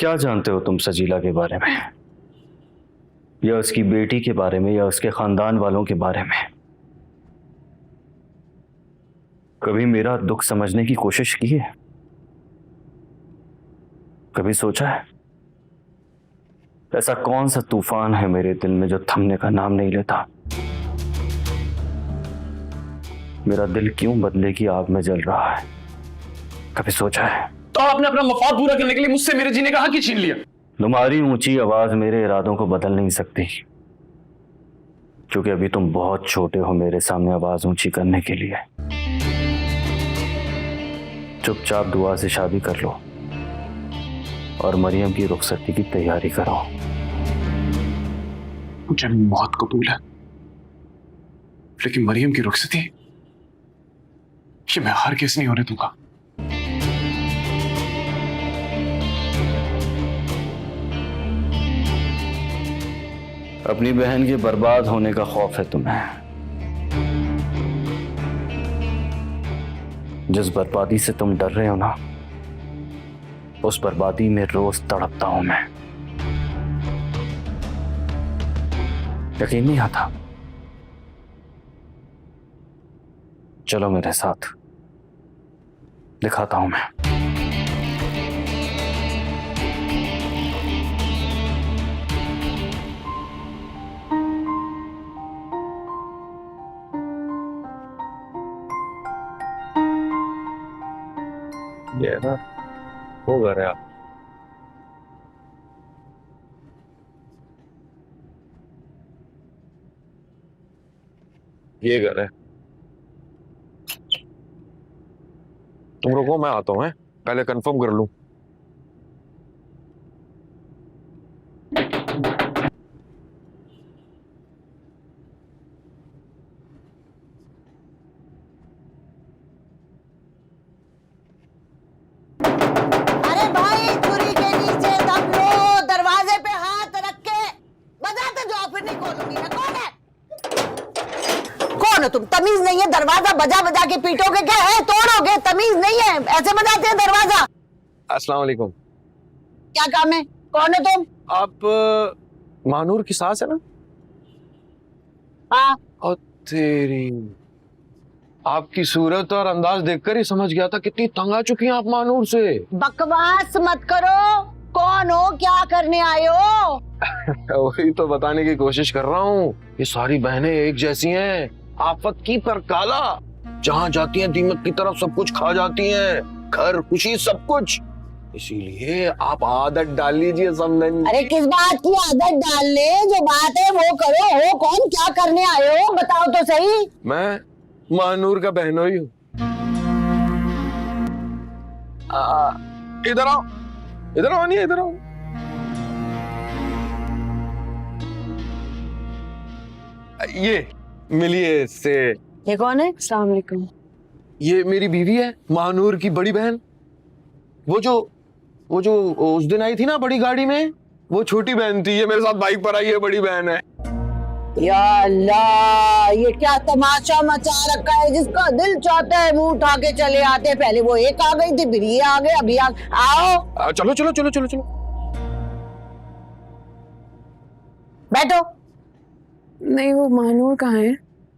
क्या जानते हो तुम सजीला के बारे में, या उसकी बेटी के बारे में, या उसके खानदान वालों के बारे में? कभी मेरा दुख समझने की कोशिश की है? कभी सोचा है ऐसा कौन सा तूफान है मेरे दिल में जो थमने का नाम नहीं लेता? मेरा दिल क्यों बदले की आग में जल रहा है? कभी सोचा है? तो आपने अपना मफाद पूरा करने के लिए मुझसे मेरे जीने का हक ही छीन लिया। तुम्हारी ऊंची आवाज मेरे इरादों को बदल नहीं सकती, क्योंकि अभी तुम बहुत छोटे हो मेरे सामने आवाज ऊंची करने के लिए। चुपचाप दुआ से शादी कर लो और मरियम की रुखसती की तैयारी करो। मुझे मौत कबूल है, लेकिन मरियम की रुखसती ये मैं हर किस नहीं होने दूंगा। अपनी बहन के बर्बाद होने का खौफ है तुम्हें। जिस बर्बादी से तुम डर रहे हो ना, उस बर्बादी में रोज तड़पता हूं मैं। यकीन नहीं आता? चलो मेरे साथ, दिखाता हूं मैं। ये ना वो घर है। ये घर है। तुम रुको, मैं आता हूँ, पहले कंफर्म कर लूं। अरे भाई, छुरी के नीचे दम लो, दरवाजे पे हाथ रख के बजाते जाओ, फिर नहीं खोलूंगी मैं। कौन है? कौन हो तुम? तमीज नहीं है? दरवाजा बजा बजा के पीटोगे क्या? है तोड़ोगे? तमीज नहीं है? ऐसे बजाते हैं दरवाजा? अस्सलाम वालेकुम। क्या काम है? कौन है तुम? आप मानूर की सास है ना? हाँ। और तेरी, आपकी सूरत और अंदाज देखकर ही समझ गया था कितनी तंग आ चुकी हैं आप मानूर से। बकवास मत करो। कौन हो? क्या करने आए हो? वही तो बताने की कोशिश कर रहा हूँ। ये सारी बहनें एक जैसी हैं, आफत की पर काला। जहाँ जाती हैं दीमक की तरफ सब कुछ खा जाती हैं, घर खुशी सब कुछ। इसीलिए आप आदत डाल लीजिए समझन। अरे किस बात की आदत डालने? जो बात है वो करो। हो कौन? क्या करने आए हो? बताओ तो सही। मैं मानूर का बहनोई हूँ। इधर आओ, इधर आओ, नहीं इधर आओ। ये मिलिए इससे। ये कौन है? अस्सलाम वालेकुम। ये मेरी बीवी है, मानूर की बड़ी बहन। वो जो उस दिन आई थी ना बड़ी गाड़ी में, वो छोटी बहन थी। ये मेरे साथ बाइक पर आई है, बड़ी बहन है। या अल्लाह, ये क्या तमाशा मचा रखा है? जिसका दिल चाहता है मुंह उठा के चले आते। पहले वो एक आ गई थी, फिर ये आ गए, अभी आओ। चलो चलो चलो चलो चलो, बैठो। नहीं, वो मानूर कहाँ है?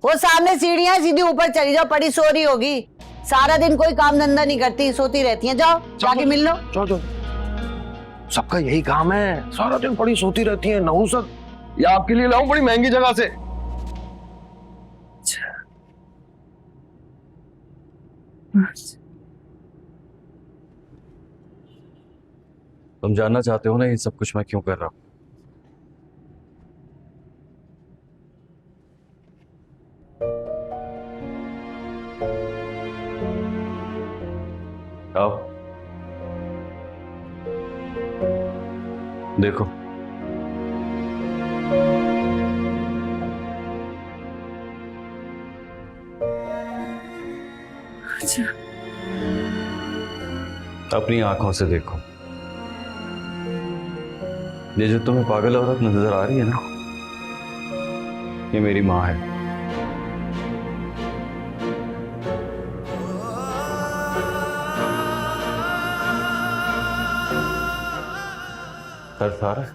वो सामने सीढ़ियां, सीधी ऊपर चली जाओ, पड़ी सो रही होगी। सारा दिन कोई काम धंधा नहीं करती, सोती रहती हैं। जाओ जाके मिल लो। चलो चलो। सबका यही काम है, सारा दिन पड़ी सोती रहती है, नहुसत। ये आपके लिए लाऊं बड़ी महंगी जगह से। तुम जानना चाहते हो ना ये सब कुछ मैं क्यों कर रहा हूं? आओ देखो। अच्छा, अपनी आंखों से देखो। ये जो तुम्हें पागल औरत नजर आ रही है ना, ये मेरी माँ है। तरस आ रहा है?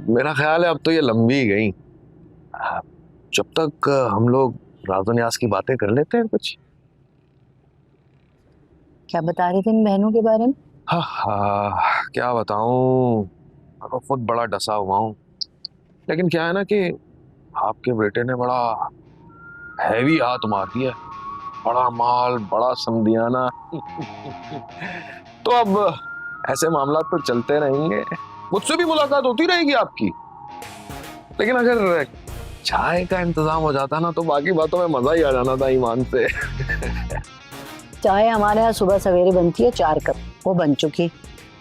मेरा ख्याल है अब तो ये लंबी गई। जब तक हम लोग राज़ो न्याज़ की बातें कर लेते हैं कुछ। क्या बता रही थी इन बहनों के बारे में? हाँ, क्या बताऊं, मैं तो खुद बड़ा डसा हुआ हूँ। लेकिन क्या है ना कि आपके बेटे ने बड़ा हैवी हाथ मार दिया, बड़ा माल, बड़ा समधियाना। तो अब ऐसे मामला तो चलते रहेंगे, मुझसे भी मुलाकात होती रहेगी आपकी। लेकिन अगर चाय का इंतजाम हो जाता ना तो बाकी बातों में मजा ही आ जाना था ईमान से। चाय हमारे यहाँ सुबह सवेरे बनती है 4 कप, वो बन चुकी।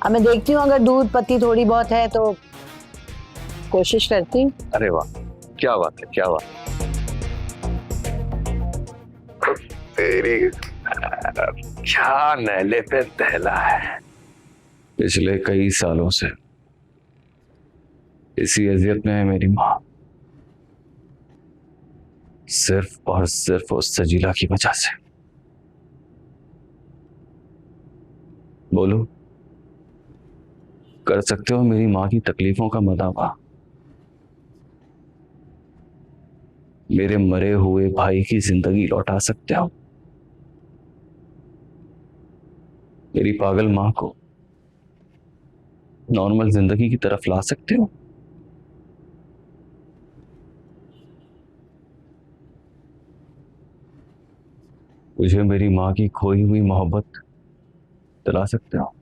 अब मैं देखती हूँ अगर दूध पत्ती थोड़ी बहुत है तो कोशिश करती हूँ। अरे वाह, क्या बात है, क्या बात। तेरी क्या नैले पे दहला है। पिछले कई सालों से इसी अजियत में है मेरी माँ, सिर्फ और सिर्फ उस सजीला की वजह से। बोलो, कर सकते हो मेरी माँ की तकलीफों का मदावा? मेरे मरे हुए भाई की जिंदगी लौटा सकते हो? मेरी पागल माँ को नॉर्मल जिंदगी की तरफ ला सकते हो? मुझे मेरी माँ की खोई हुई मोहब्बत दिला सकते हो?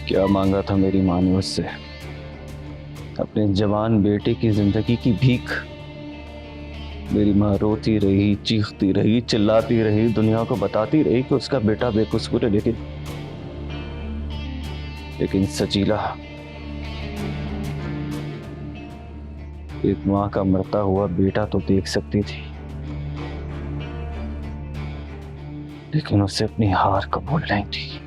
क्या मांगा था मेरी माँ ने उससे? अपने जवान बेटे की जिंदगी की भीख। मेरी माँ रोती रही, चीखती रही, चिल्लाती रही, दुनिया को बताती रही कि उसका बेटा बेकसूर है, लेकिन सजीला एक माँ का मरता हुआ बेटा तो देख सकती थी, लेकिन उसे अपनी हार कबूल नहीं थी।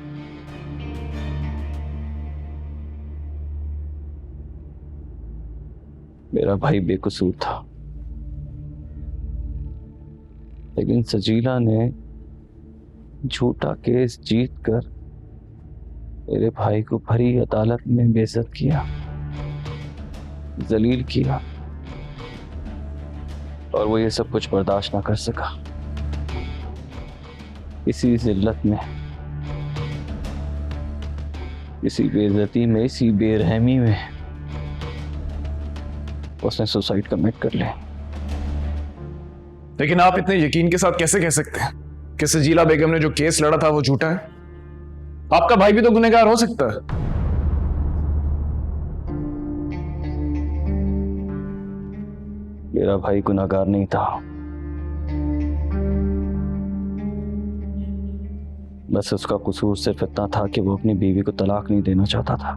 मेरा भाई बेकसूर था, लेकिन सजीला ने झूठा केस जीतकर मेरे भाई को भरी अदालत में बेइज्जत किया, जलील किया, और वो ये सब कुछ बर्दाश्त ना कर सका। इसी जिल्लत में, इसी बेइज्जती में, इसी बेरहमी में उसने सुसाइड कमिट कर लिया। लेकिन आप इतने यकीन के साथ कैसे कह सकते हैं कि सजीला बेगम ने जो केस लड़ा था वो झूठा है? आपका भाई भी तो गुनहगार हो सकता है। मेरा भाई गुनहगार नहीं था, बस उसका कसूर सिर्फ इतना था कि वो अपनी बीवी को तलाक नहीं देना चाहता था।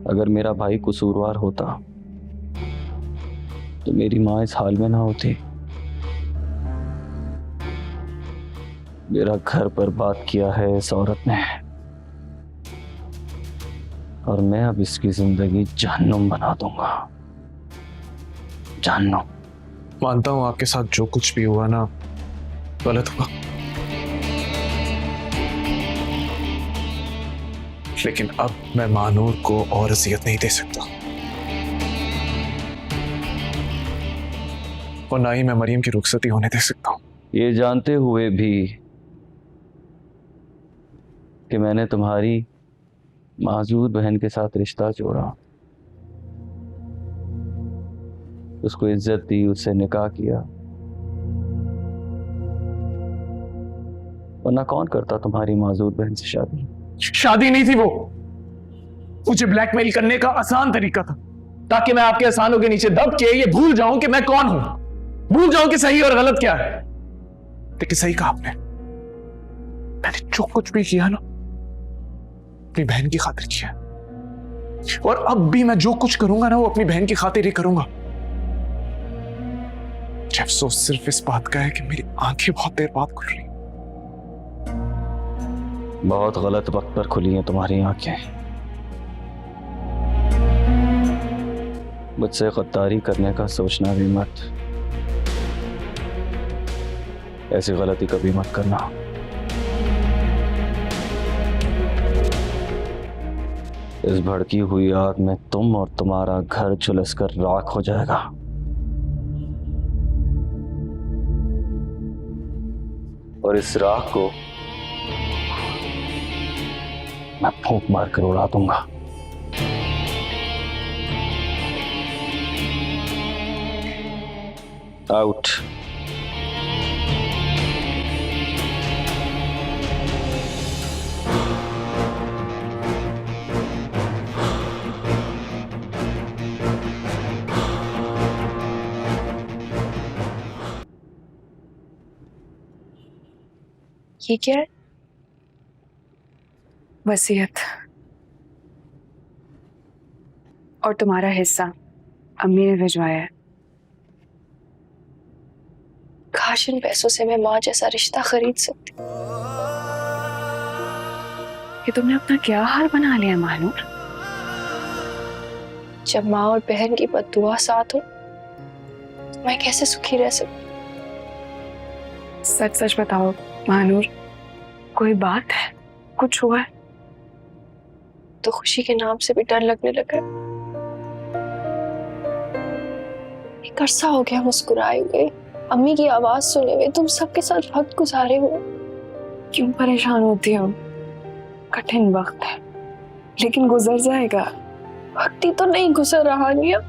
अगर मेरा भाई कसूरवार होता तो मेरी माँ इस हाल में ना होती। मेरा घर बर्बाद किया है इस औरत ने, और मैं अब इसकी जिंदगी जहन्नुम बना दूंगा, जहन्नुम। मानता हूं आपके साथ जो कुछ भी हुआ ना गलत हुआ, लेकिन अब मैं मानूर को और अजियत नहीं दे सकता, और ना ही मैं मरियम की रुखसती होने दे सकता हूं। ये जानते हुए भी कि मैंने तुम्हारी माजूर बहन के साथ रिश्ता जोड़ा, उसको इज्जत दी, उससे निकाह किया, वरना कौन करता तुम्हारी माजूर बहन से शादी? शादी नहीं थी वो, मुझे ब्लैकमेल करने का आसान तरीका था, ताकि मैं आपके एहसानों के नीचे दब के ये भूल जाऊं कि मैं कौन हूं, भूल जाऊं कि सही और गलत क्या है। लेकिन सही कहा आपने, मैंने जो कुछ भी किया ना अपनी बहन की खातिर किया, और अब भी मैं जो कुछ करूंगा ना वो अपनी बहन की खातिर ही करूंगा। मुझे अफसोस सिर्फ इस बात का है कि मेरी आंखें बहुत देर बाद खुल रही। बहुत गलत वक्त पर खुली हैं तुम्हारी आंखें। मुझसे गद्दारी करने का सोचना भी मत, ऐसी गलती कभी मत करना। इस भड़की हुई आग में तुम और तुम्हारा घर झुलसकर राख हो जाएगा। और इस राख को मैं फूंक मारकर उड़ा दूंगा। आउट। ये क्या है? वसीयत और तुम्हारा हिस्सा अम्मी ने भिजवाया है। काश इन पैसों से मैं माँ जैसा रिश्ता खरीद सकती। ये तुमने अपना क्या हाल बना लिया महानूर। जब माँ और बहन की बद्दुआ साथ हो तो मैं कैसे सुखी रह सकती? सच सच बताओ महानूर, कोई बात है? कुछ हुआ है? तो खुशी के नाम से भी डर लगने लगा। एक अरसा हो गया मुस्कुराए हुए, अम्मी की आवाज सुने हुए, तुम सबके साथ वक्त गुजारे हुए। क्यों परेशान होती हो? कठिन वक्त है लेकिन गुजर जाएगा। वक्त ही तो नहीं गुजर रहा निया।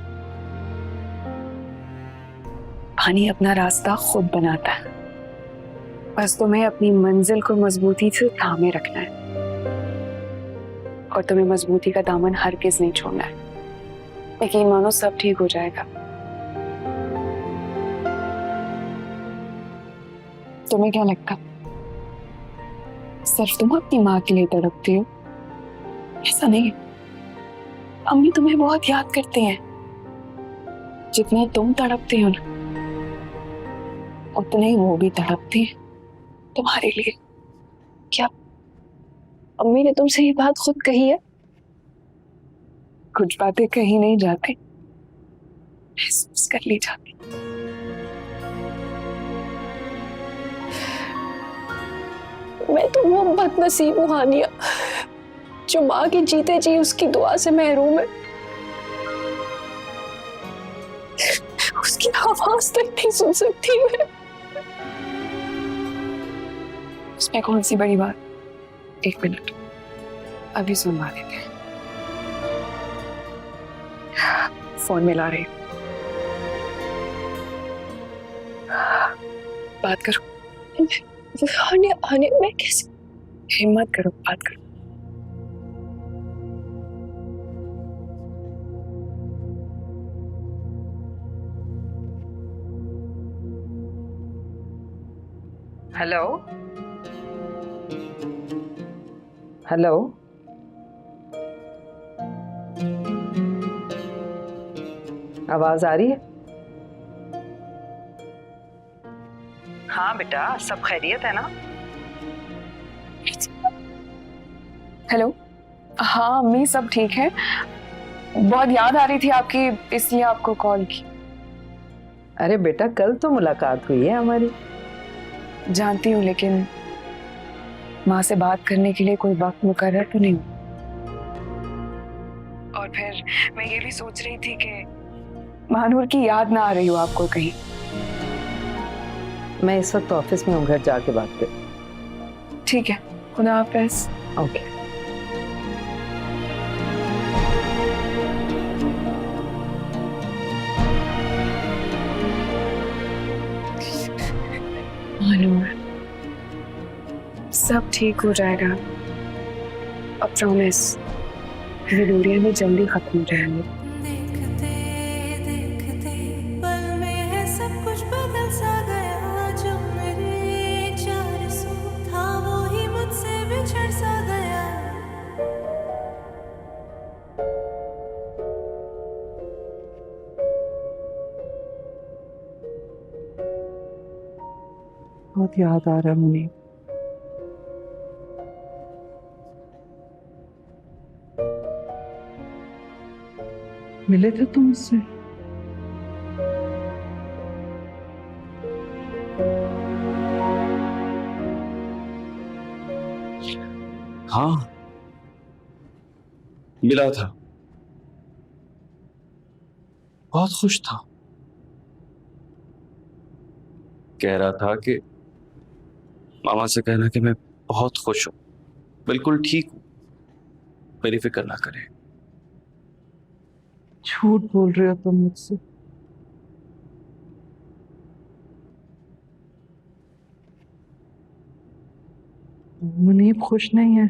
पानी अपना रास्ता खुद बनाता है, बस तुम्हें अपनी मंजिल को मजबूती से थामे रखना है और तुम्हें मजबूती का दामन हरगिज नहीं छोड़ना है। यकीन मानो सब ठीक हो जाएगा। तुम्हें क्या लगता सिर्फ तुम अपनी माँ के लिए तड़पती हो? ऐसा नहीं, अम्मी तुम्हें बहुत याद करती हैं। जितने तुम तड़पते हो ना उतने ही वो भी तड़पती है तुम्हारे लिए। क्या अम्मी ने तुमसे ये बात खुद कही है? कुछ बातें कही नहीं जाती, महसूस कर ली जाती। मैं तो वो बदनसीब हूँ हानिया जो माँ के जीते जी उसकी दुआ से महरूम है। उसकी आवाज तक नहीं सुन सकती मैं। उसमें कौन सी बड़ी बात? एक मिनट, अभी सुनवा देते हैं। फोन मिला रही, बात करो। आने मैं कैसे? हिम्मत करो, बात करो। हेलो हेलो, आवाज आ रही है? हाँ बेटा, सब खैरियत है ना? हेलो, हाँ अम्मी सब ठीक है। बहुत याद आ रही थी आपकी, इसलिए आपको कॉल की। अरे बेटा, कल तो मुलाकात हुई है हमारी। जानती हूँ, लेकिन माँ से बात करने के लिए कोई वक्त मुकर्रर तो नहीं। और फिर मैं ये भी सोच रही थी कि महानूर की याद ना आ रही हो आपको कहीं। मैं इस वक्त ऑफिस में हूँ, घर जाके बात कर। ठीक है, खुदा हाफिज। ओके। महानूर, सब ठीक हो जाएगा, अब प्रॉमिस। ये दूरियां भी जल्दी खत्म हो जाएंगी। देखते देखते पल में है सब कुछ बदल सा गया। जो मेरे 400 था वो ही मुझसे बिछड़ सा गया। बहुत याद आ रहा है मुनीब। मिले थे तुम उससे? हाँ, मिला था, बहुत खुश था। कह रहा था कि मामा से कहना कि मैं बहुत खुश हूं, बिल्कुल ठीक हूं, मेरी फिक्र ना करें। झूठ बोल रहे हो तुम मुझसे। मुनीब खुश नहीं है,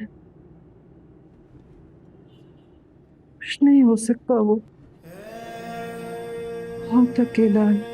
खुश नहीं हो सकता वो, बहुत अकेला है।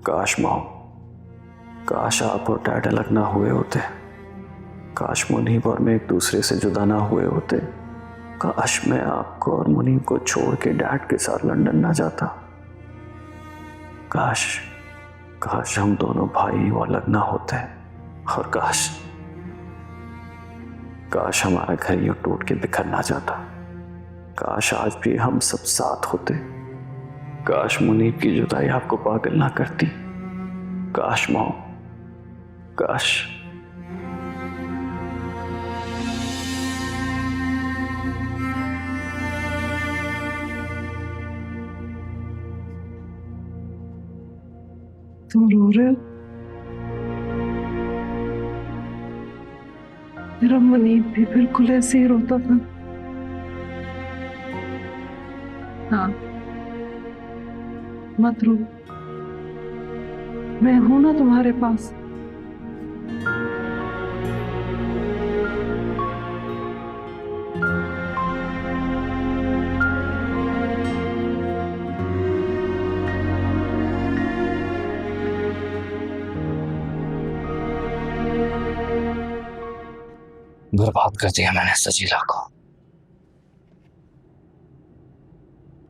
काश माओ, काश आप और डैड अलग ना हुए होते, काश मुनीब और मैं एक दूसरे से जुदा ना हुए होते, काश मैं आपको और मुनीब को छोड़ के डैड के साथ लंदन ना जाता, काश काश हम दोनों भाई वो अलग ना होते, और काश काश हमारा घर यूं टूट के बिखर ना जाता, काश आज भी हम सब साथ होते, काश मुनीब की जुदाई आपको पागल ना करती, काश माओ, काश। तुम रो रहे हो? मेरा मुनीब भी बिल्कुल ऐसे ही रोता था। हाँ, मत रो, मैं हूं ना तुम्हारे पास। बर्बाद कर दिया मैंने सजीला को,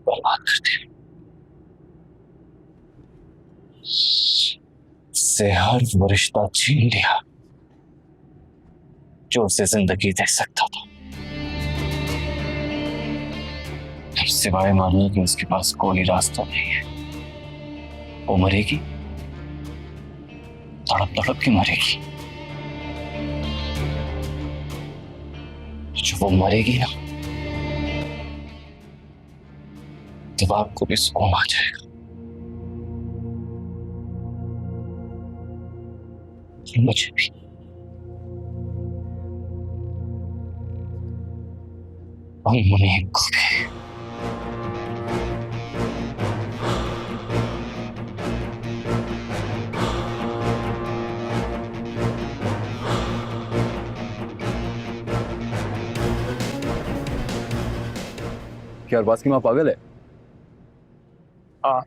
बर्बाद कर दिया, से हर वो रिश्ता छीन लिया जो उसे जिंदगी दे सकता था, अब सिवाय मानने कि उसके पास कोई रास्ता नहीं है। वो मरेगी, तड़प तड़प के मरेगी, जो वो मरेगी ना, तब आपको भी सुकून आ जाएगा, मुझे भी। और मुनीब को भी। क्या अरबाज की माँ पागल है? हाँ,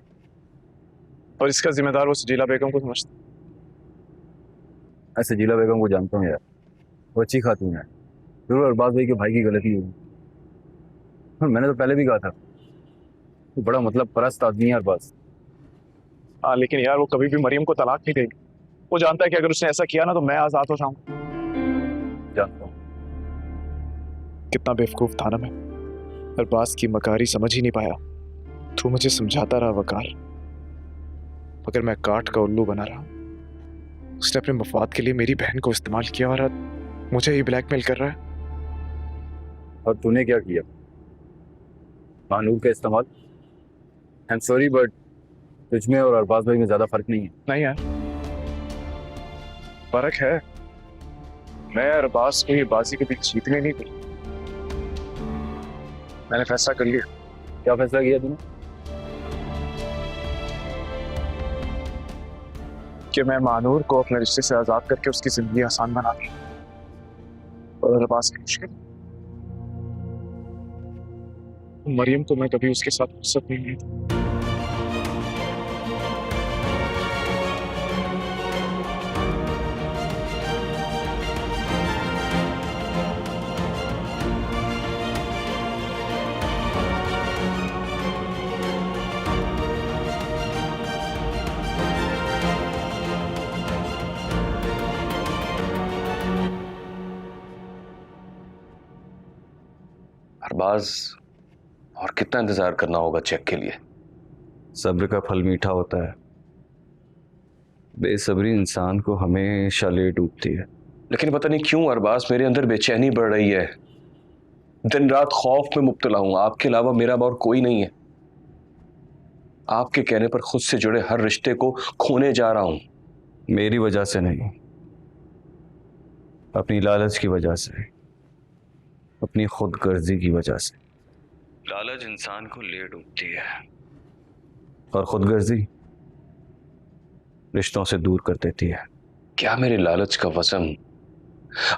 और इसका जिम्मेदार वो सजीला बेगम को समझता। मैं सजीला बेगम को जानता हूँ यार, वो अच्छी खातून है, जरूर अरबाज भाई के भाई की गलती होगी। और मैंने तो पहले भी कहा था, वो बड़ा मतलब परस्त आदमी है अरबाज। हाँ, लेकिन यार वो कभी भी मरियम को तलाक नहीं देगी। वो जानता है कि अगर उसने ऐसा किया ना तो मैं आजाद हो जाऊंगा। जानता हूँ। कितना बेवकूफ था ना मैं, अरबाज की मकारी समझ ही नहीं पाया। तू मुझे समझाता रहा वकार, मगर मैं काट का उल्लू बना रहा। उसने अपने मफाद के लिए मेरी बहन को इस्तेमाल किया और मुझे ही ब्लैकमेल कर रहा है। और तूने क्या किया? कानून का इस्तेमाल? आई एम सॉरी बट तुझमें और अरबाज भाई में ज्यादा फर्क नहीं है। नहीं यार, फर्क है। मैं अरबाज को ये बाजी कभी जीतने नहीं दी। मैंने फैसला कर लिया। क्या फैसला किया तूने? कि मैं मानूर को अपने रिश्ते से आजाद करके उसकी जिंदगी आसान बना दी, और अरबाज की मुश्किल, मरियम को मैं कभी उसके साथ फुर्सत नहीं दी। अरबाज, और कितना इंतजार करना होगा चेक के लिए? सब्र का फल मीठा होता है। बेसब्री इंसान को हमेशा ले डूबती है। लेकिन पता नहीं क्यों अरबाज, मेरे अंदर बेचैनी बढ़ रही है। दिन रात खौफ में मुब्तला हूं। आपके अलावा मेरा और कोई नहीं है। आपके कहने पर खुद से जुड़े हर रिश्ते को खोने जा रहा हूं। मेरी वजह से नहीं, अपनी लालच की वजह से, अपनी खुदगर्जी की वजह से। लालच इंसान को ले डूबती है और खुदगर्जी रिश्तों से दूर कर देती है। क्या मेरे लालच का वजन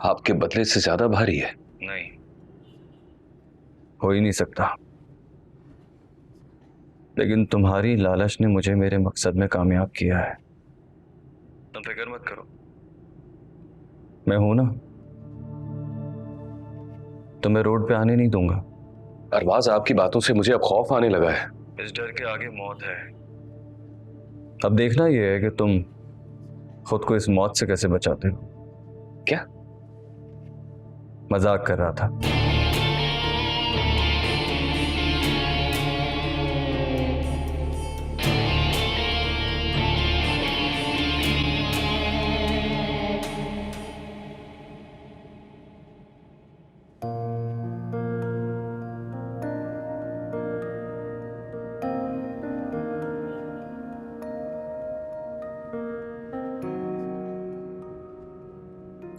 आपके बदले से ज्यादा भारी है? नहीं, हो ही नहीं सकता। लेकिन तुम्हारी लालच ने मुझे मेरे मकसद में कामयाब किया है। तुम फिक्र मत करो, मैं हूं ना, तुम्हें रोड पे आने नहीं दूंगा। अरबाज, आपकी बातों से मुझे अब खौफ आने लगा है। इस डर के आगे मौत है। अब देखना यह है कि तुम खुद को इस मौत से कैसे बचाते हो। क्या? मजाक कर रहा था।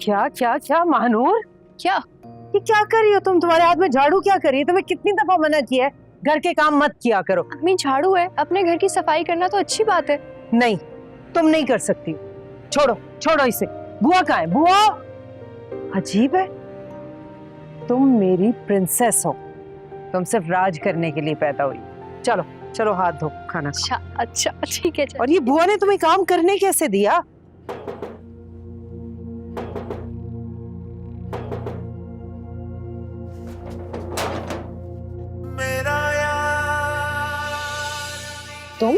क्या क्या क्या महानूर, क्या? ये क्या कर रही हो तुम? तुम्हारे हाथ में झाड़ू क्या कर रही है? तुम्हें कितनी दफा मना किया है घर के काम मत किया करो। अम्मी, झाड़ू है, अपने घर की सफाई करना तो अच्छी बात है। नहीं, तुम नहीं कर सकती। छोड़ो छोड़ो इसे। बुआ कहाँ है? बुआ, अजीब है, तुम मेरी प्रिंसेस हो, तुम सिर्फ राज करने के लिए पैदा हुई। चलो चलो हाथ धो, खाना खाओ। अच्छा अच्छा ठीक है। और ये बुआ ने तुम्हें काम करने कैसे दिया? तुम?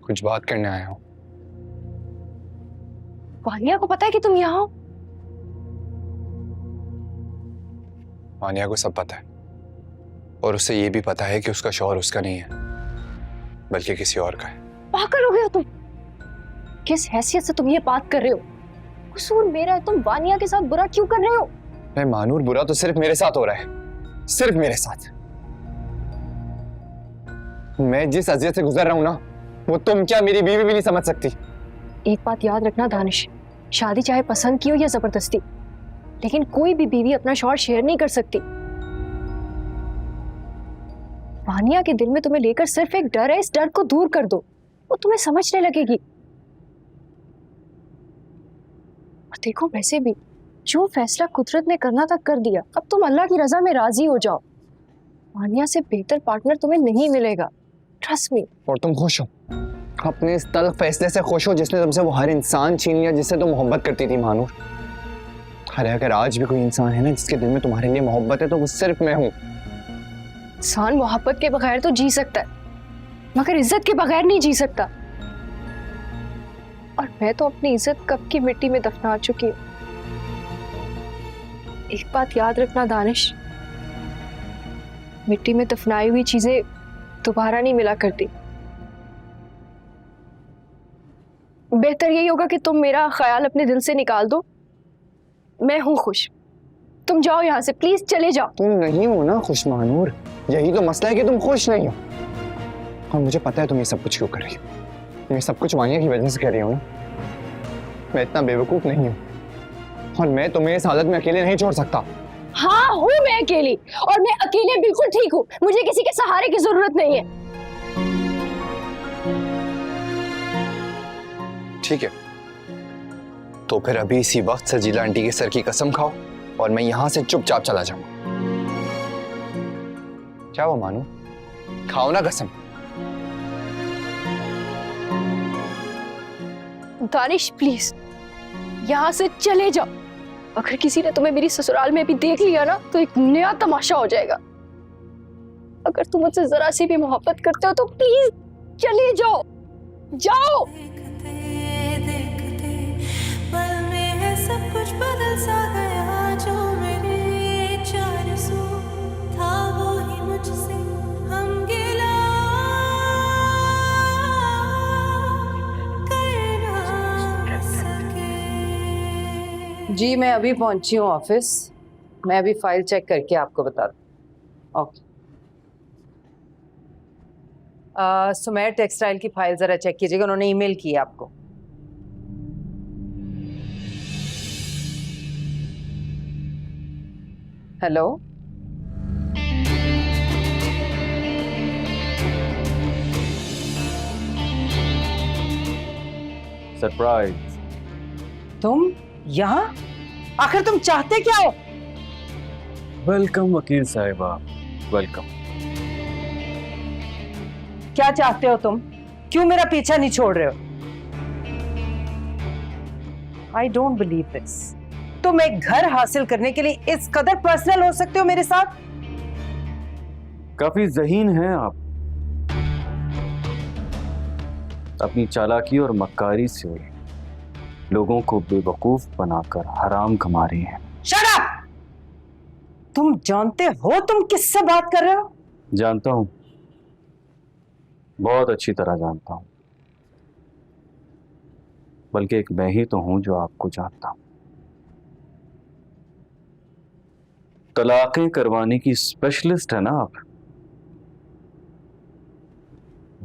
कुछ बात करने आया हूँ। वानिया को पता है कि तुम यहाँ हो? वानिया को सब पता है, और उसे ये भी पता है कि उसका शौहर उसका नहीं है, बल्कि किसी और का है। पागल हो गए हो तुम? किस हैसियत से तुम ये बात कर रहे हो? कसूर मेरा है, तुम वानिया के साथ बुरा क्यों कर रहे हो? मैं मानूर, बुरा तो सिर्फ मेरे साथ हो रहा है, सिर्फ मेरे साथ। मैं जिस अजियत से गुजर रहा हूं ना, वो तुम क्या मेरी बीवी भी नहीं समझ सकती। एक बात याद रखना दानिश, शादी चाहे पसंद की हो या जबरदस्ती, लेकिन कोई भी बीवी अपना शौहर शेयर नहीं कर सकती। वानिया के दिल में तुम्हें लेकर सिर्फ एक डर है, इस डर को दूर कर दो, वो तुम्हें समझने लगेगी। और देखो, वैसे भी जो फैसला कुदरत ने करना था कर दिया, अब तुम अल्लाह की रजा में राजी हो जाओ। वानिया से बेहतर पार्टनर तुम्हें नहीं मिलेगा, ट्रस्ट मी। और तुम खुश हो अपने इस तल्ख फैसले से? खुश हो जिसने तुमसे वो हर इंसान छीन लिया जिससे तुम मोहब्बत करती थी मानूर? अरे अगर आज भी कोई इंसान है ना जिसके दिल में तुम्हारे लिए मोहब्बत है, तो वो सिर्फ मैं हूँ। इंसान मोहब्बत के बगैर तो जी सकता है, मगर इज्जत के बगैर नहीं जी सकता। और मैं तो अपनी इज्जत कब की मिट्टी में दफना चुकी हूँ। एक बात याद रखना दानिश, मिट्टी में दफनाई हुई चीजें दोबारा नहीं मिला करती। बेहतर यही होगा कि तुम मेरा ख्याल अपने दिल से निकाल दो। मैं हूं खुश, तुम जाओ यहाँ से, प्लीज चले जाओ। तुम नहीं हो ना खुश मानूर, यही तो मसला है कि तुम खुश नहीं हो। और मुझे पता है तुम ये सब कुछ क्यों कर रही हो। ये सब कुछ वानिया की वजह से कर रही हो ना। मैं इतना बेवकूफ नहीं हूँ, और मैं तुम्हें इस हालत में अकेले नहीं छोड़ सकता। हाँ हूँ मैं अकेली, और मैं अकेले बिल्कुल ठीक हूँ। मुझे किसी के सहारे की जरूरत नहीं है। ठीक है, तो फिर अभी इसी वक्त सजीला आंटी के सर की कसम खाओ और मैं यहां से चुपचाप चला जाऊंगा। क्या वो मानो, खाओ ना कसम। दानिश प्लीज यहाँ से चले जाओ। अगर किसी ने तुम्हें मेरी ससुराल में भी देख लिया ना तो एक नया तमाशा हो जाएगा। अगर तुम मुझसे जरा सी भी मोहब्बत करते हो तो प्लीज चले जाओ, जाओ। देखते देखते पल में है सब कुछ बदल सा गया। जो मेरे चार सौ था वो ही मुझसे हम गिला कर ना सके। जी मैं अभी पहुंची हूँ ऑफिस, मैं अभी फाइल चेक करके आपको बता दूँ। ओके। सुमेर टेक्सटाइल की फाइल जरा चेक कीजिएगा, उन्होंने ईमेल की है आपको। Hello, surprise. तुम यहाँ? आखिर तुम चाहते क्या हो? वेलकम वकील साहिबा, वेलकम। क्या चाहते हो तुम? क्यों मेरा पीछा नहीं छोड़ रहे हो? I don't believe this. तुम एक घर हासिल करने के लिए इस कदर पर्सनल हो सकते हो मेरे साथ? काफी ज़हीन हैं आप। अपनी चालाकी और मक्कारी से लोगों को बेवकूफ बनाकर हराम कमा रही हैं। Shut up! तुम जानते हो तुम किससे बात कर रहे हो? जानता हूं, बहुत अच्छी तरह जानता हूं। बल्कि एक मैं ही तो हूं जो आपको जानता हूं। तलाकें करवाने की स्पेशलिस्ट है ना आप।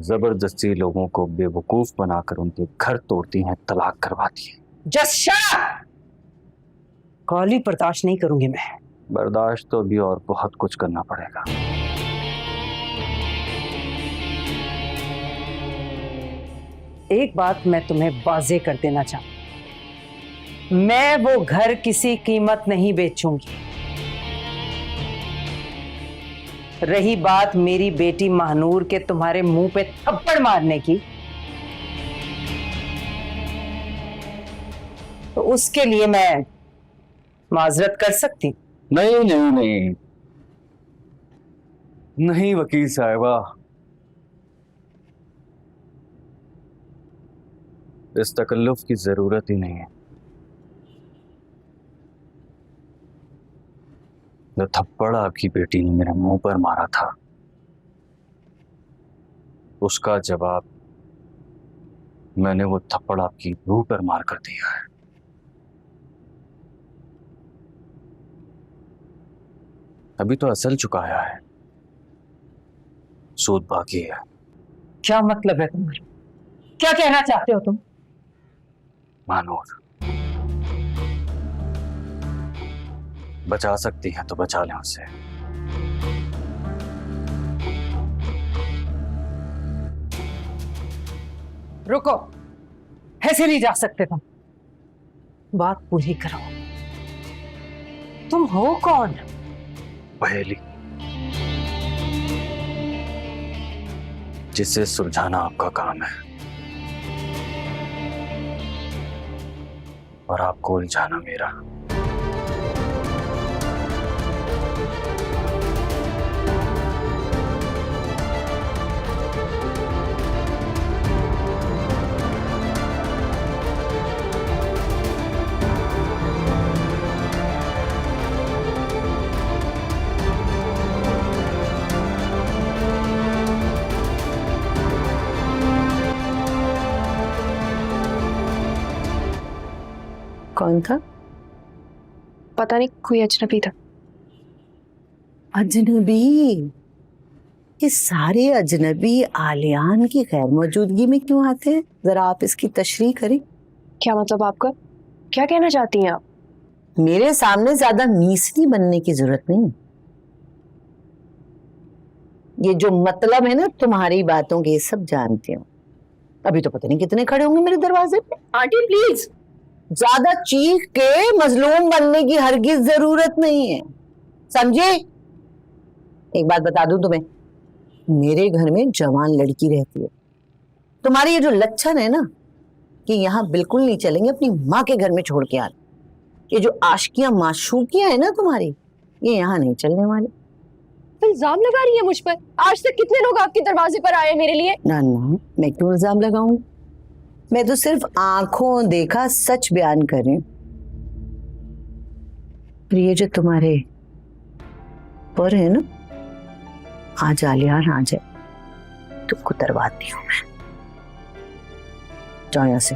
जबरदस्ती लोगों को बेवकूफ बनाकर उनके घर तोड़ती हैं, तलाक करवाती हैं। Just shut up! गाली बर्दाश्त नहीं करूंगी मैं। बर्दाश्त तो अभी और बहुत कुछ करना पड़ेगा। एक बात मैं तुम्हें वाजे कर देना चाहूं, मैं वो घर किसी कीमत नहीं बेचूंगी। रही बात मेरी बेटी महानूर के तुम्हारे मुंह पे थप्पड़ मारने की, तो उसके लिए मैं माजरत कर सकती। नहीं नहीं नहीं नहीं वकील साहिबा, इस तकल्लुफ की जरूरत ही नहीं है। जो थप्पड़ आपकी बेटी ने मेरे मुंह पर मारा था, उसका जवाब मैंने वो थप्पड़ आपकी रूह पर मार कर दिया है। अभी तो असल चुकाया है, सूद बाकी है। क्या मतलब है तुम्हारा? क्या कहना चाहते हो तुम? महानूर, बचा सकती है तो बचा लें उसे। रुको, ऐसे नहीं जा सकते तुम। बात पूरी करो। तुम हो कौन? पहेली जिसे सुलझाना आपका काम है और आपको उलझाना मेरा। कौन था? पता नहीं, कोई अजनबी था। अजनबी? ये सारे अजनबी आलियान की गैर मौजूदगी में क्यों आते हैं? जरा आप इसकी तशरीह करें। क्या मतलब आपका? क्या कहना चाहती हैं आप? मेरे सामने ज्यादा मीसनी बनने की जरूरत नहीं। ये जो मतलब है ना तुम्हारी बातों के, सब जानती हूँ। अभी तो पता नहीं कितने खड़े होंगे मेरे दरवाजे पे। Aunty please. ज्यादा चीख के मजलूम बनने की हरगिज जरूरत नहीं है, समझे? एक बात बता दूं तुम्हें, मेरे घर में जवान लड़की रहती है। तुम्हारे ये जो लक्षण है ना कि यहाँ बिल्कुल नहीं चलेंगे, अपनी माँ के घर में छोड़ के आना। ये जो आशिकियां माशूकियां है ना तुम्हारी, ये यहाँ नहीं चलने वाली। इल्जाम लगा रही है मुझ पर। आज तक कितने लोग आपके दरवाजे पर आए मेरे लिए? ना ना, मैं क्यों इल्जाम लगाऊं? मैं तो सिर्फ आंखों देखा सच बयान कर रही हूँ। ये जो तुम्हारे पर है ना, आज आलियान आ जाए तुमको दरवाती हूँ मैं। जाओ यहाँ से।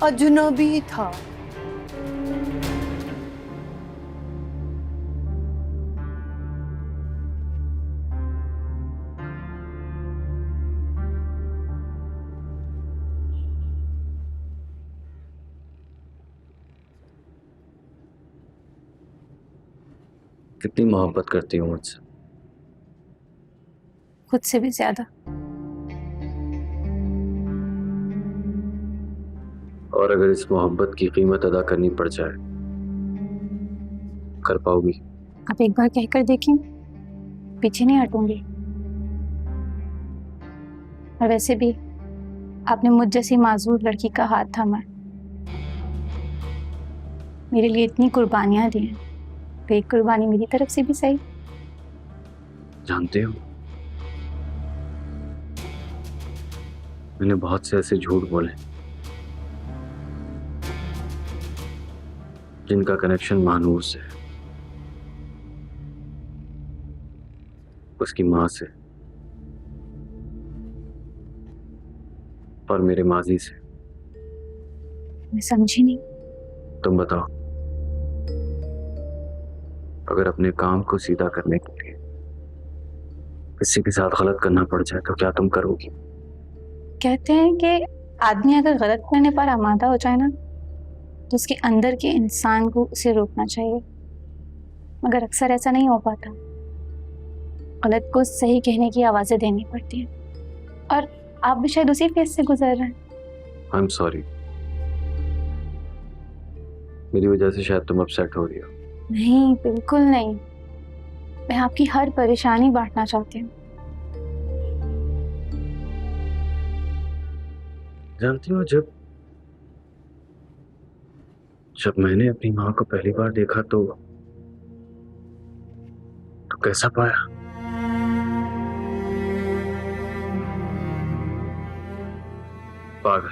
अजनबी था। कितनी मोहब्बत करती हूँ मुझसे? खुद से भी ज्यादा। और अगर इस मोहब्बत की कीमत अदा करनी पड़ जाए, कर पाओगी? आप एक बार कहकर देखें, पीछे नहीं हटूंगी। और वैसे भी आपने मुझ जैसी माजूर लड़की का हाथ थामा, मेरे लिए इतनी कुर्बानियां दी हैं, तो एक कुर्बानी मेरी तरफ से भी सही। जानते हो, मैंने बहुत से ऐसे झूठ बोले जिनका कनेक्शन महानूर से, उसकी माँ से और मेरे माजी से। मैं समझी नहीं। तुम बताओ, अगर अपने काम को सीधा करने के लिए किसी के साथ गलत करना पड़ जाए तो क्या तुम करोगी? कहते हैं कि आदमी अगर गलत करने पर आमादा हो जाए ना, तो उसके अंदर के इंसान को उसे रोकना चाहिए, मगर अक्सर ऐसा नहीं हो पाता। गलत को सही कहने की आवाजें देनी पड़ती हैं, और आप भी शायद उसी फेज से गुजर रहे हैं। आई एम सॉरी, मेरी वजह से शायद तुम अपसेट हो रही हो। नहीं, बिल्कुल नहीं। मैं आपकी हर परेशानी बांटना चाहती हूँ। जानती हो, जब मैंने अपनी माँ को पहली बार देखा तो कैसा पाया? पागल।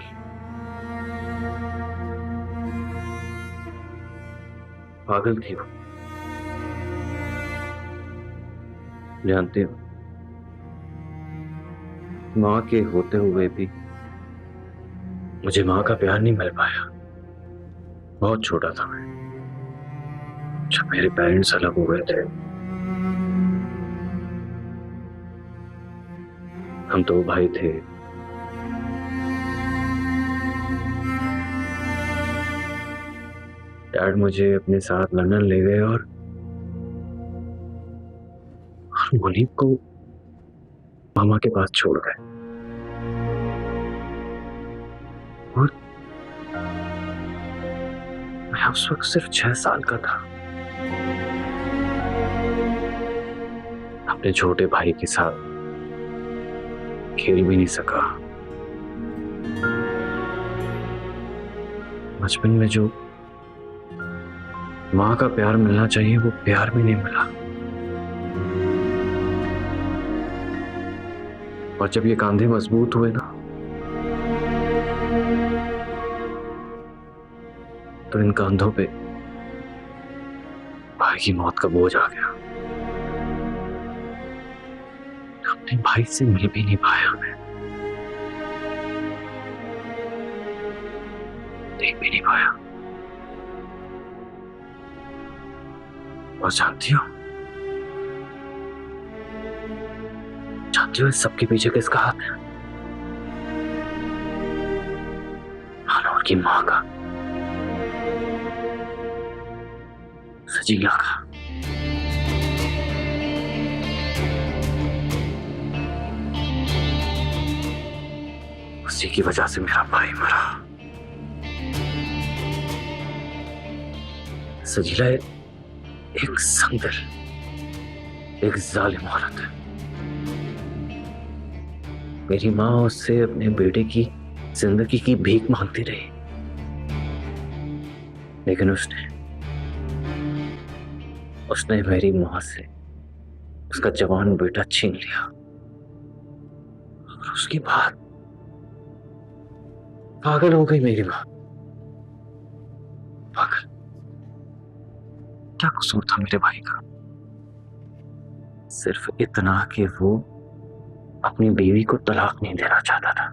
पागल थी वो। जानते हो, माँ के होते हुए भी मुझे माँ का प्यार नहीं मिल पाया। बहुत छोटा था मैं जब मेरे पेरेंट्स अलग हो गए थे। हम 2 भाई थे। डैड मुझे अपने साथ लंदन ले गए और मुनीब को मामा के पास छोड़ गए। और मैं उस वक्त सिर्फ 6 साल का था। अपने छोटे भाई के साथ खेल भी नहीं सका। बचपन में जो माँ का प्यार मिलना चाहिए वो प्यार भी नहीं मिला। और जब ये कंधे मजबूत हुए ना, तो इन कंधों पे भाई की मौत का बोझ आ गया। अपने भाई से मिल भी नहीं पाया मैं, देख भी नहीं पाया। और जानती हो इस सबके पीछे किसका हाथ है? महानूर की माँ का, सजीला का। उसी की वजह से मेरा भाई मरा। सजीला एक संदर, एक जालिम औरत है। मेरी माँ उससे अपने बेटे की जिंदगी की भीख मांगती रही, लेकिन उसने मेरी माँ से उसका जवान बेटा छीन लिया। और उसके बाद पागल हो गई मेरी माँ। पागल। क्या कसूर था मेरे भाई का? सिर्फ इतना कि वो अपनी बीवी को तलाक नहीं देना चाहता था।